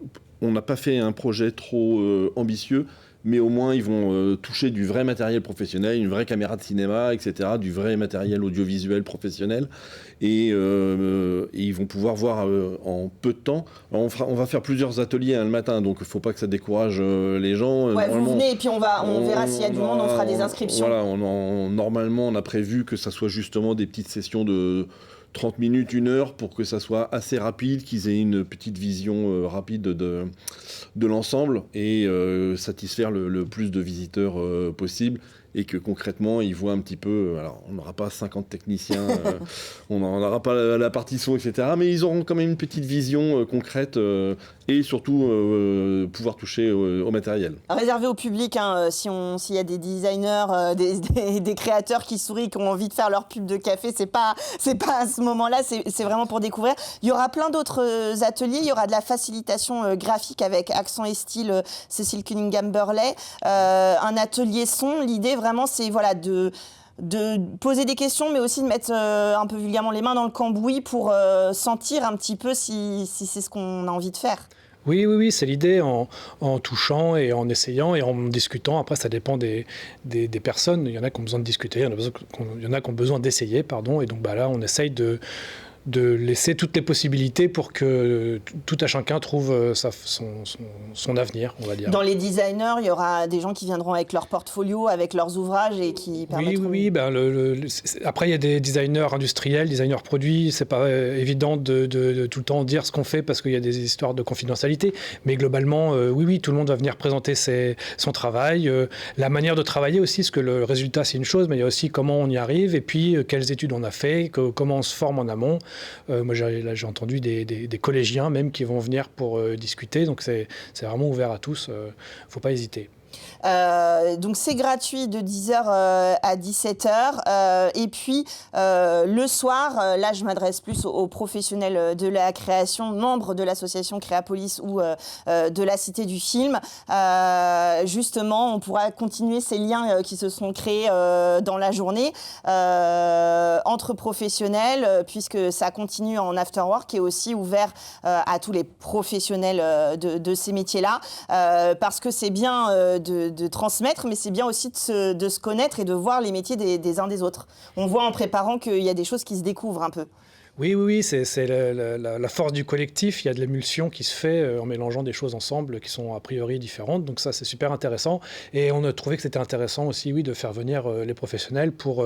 on n'a pas fait un projet trop ambitieux, mais au moins ils vont toucher du vrai matériel professionnel, une vraie caméra de cinéma, etc., du vrai matériel audiovisuel professionnel, et ils vont pouvoir voir en peu de temps. Alors on va faire plusieurs ateliers le matin, donc il ne faut pas que ça décourage les gens. Ouais, vous venez et puis on verra s'il y a du monde, on fera des inscriptions. Voilà, normalement on a prévu que ça soit justement des petites sessions de 30 minutes, 1 heure, pour que ça soit assez rapide, qu'ils aient une petite vision rapide de l'ensemble, et satisfaire le plus de visiteurs possible, et que concrètement ils voient un petit peu, alors on n'aura pas 50 techniciens, on n'aura pas la partie son, etc., mais ils auront quand même une petite vision concrète, et surtout pouvoir toucher au matériel. Réservé au public, hein, s'il y a des designers, des créateurs qui sourient, qui ont envie de faire leur pub de café, c'est pas à ce moment-là, c'est vraiment pour découvrir. Il y aura plein d'autres ateliers, il y aura de la facilitation graphique avec Accent et Style, Cécile Cunningham-Burley, un atelier son. L'idée vraiment, c'est voilà, de poser des questions, mais aussi de mettre un peu vulgairement les mains dans le cambouis pour sentir un petit peu si c'est ce qu'on a envie de faire. Oui, c'est l'idée, en touchant et en essayant et en discutant. Après, ça dépend des personnes. Il y en a qui ont besoin de discuter, il y en a qui ont besoin d'essayer, pardon. Et donc là, on essaye de laisser toutes les possibilités pour que tout à chacun trouve son avenir, on va dire. Dans les designers, il y aura des gens qui viendront avec leur portfolio, avec leurs ouvrages et qui permettront... Oui. Après, il y a des designers industriels, designers produits. C'est pas évident de tout le temps dire ce qu'on fait parce qu'il y a des histoires de confidentialité. Mais globalement, oui, tout le monde va venir présenter son travail. La manière de travailler aussi, parce que le résultat, c'est une chose, mais il y a aussi comment on y arrive et puis quelles études on a fait, comment on se forme en amont. Moi, j'ai entendu des collégiens même qui vont venir pour discuter, donc c'est vraiment ouvert à tous, faut pas hésiter. Donc c'est gratuit de 10h à 17h, et puis le soir, là je m'adresse plus aux professionnels de la création, membres de l'association Créapolis ou de la Cité du Film. Justement, on pourra continuer ces liens qui se sont créés dans la journée entre professionnels, puisque ça continue en afterwork, et aussi ouvert à tous les professionnels de ces métiers-là, parce que c'est bien de transmettre, mais c'est bien aussi de se connaître et de voir les métiers des uns des autres. On voit en préparant qu'il y a des choses qui se découvrent un peu. Oui, c'est la force du collectif. Il y a de l'émulsion qui se fait en mélangeant des choses ensemble qui sont a priori différentes. Donc ça, c'est super intéressant. Et on a trouvé que c'était intéressant aussi, oui, de faire venir les professionnels pour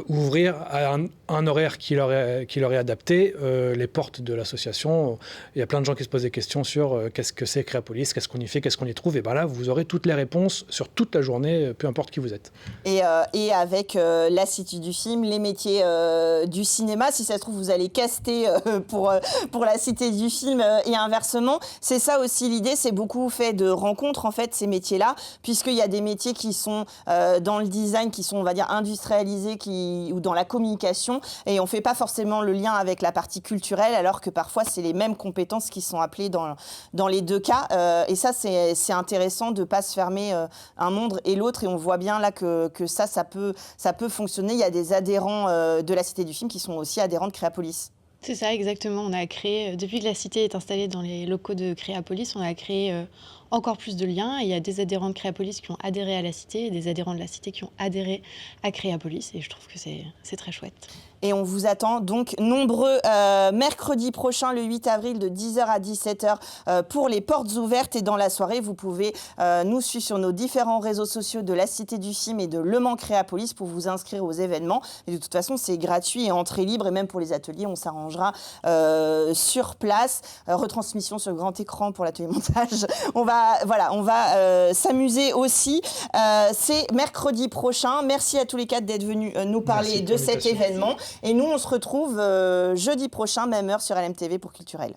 ouvrir à un horaire qui leur est adapté les portes de l'association. Il y a plein de gens qui se posent des questions sur qu'est-ce que c'est Créapolis, qu'est-ce qu'on y fait, qu'est-ce qu'on y trouve. Et bien là, vous aurez toutes les réponses sur toute la journée, peu importe qui vous êtes. Et avec la Cité du Film, les métiers du cinéma, si ça se trouve, vous allez caster pour la Cité du Film et inversement. C'est ça aussi l'idée, c'est beaucoup fait de rencontres en fait, ces métiers-là, puisqu'il y a des métiers qui sont dans le design, qui sont on va dire industrialisés, ou dans la communication, et on ne fait pas forcément le lien avec la partie culturelle, alors que parfois c'est les mêmes compétences qui sont appelées dans les deux cas. Et ça, c'est intéressant de ne pas se fermer un monde et l'autre, et on voit bien là que ça peut fonctionner. Il y a des adhérents de la Cité du Film qui sont aussi adhérents de Créapolis. C'est ça, exactement. On a créé, depuis que la Cité est installée dans les locaux de Créapolis, on a créé encore plus de liens. Et il y a des adhérents de Créapolis qui ont adhéré à la Cité et des adhérents de la Cité qui ont adhéré à Créapolis. Et je trouve que c'est très chouette. Et on vous attend donc nombreux mercredi prochain, le 8 avril, de 10h à 17h pour les portes ouvertes. Et dans la soirée, vous pouvez nous suivre sur nos différents réseaux sociaux de la Cité du Film et de Le Mans Créapolis pour vous inscrire aux événements. Et de toute façon, c'est gratuit et entrée libre. Et même pour les ateliers, on s'arrangera sur place. Retransmission sur grand écran pour l'atelier montage. On va s'amuser aussi. C'est mercredi prochain. Merci à tous les quatre d'être venus nous parler de cet événement. Et nous, on se retrouve jeudi prochain, même heure sur LMTV pour Culturel.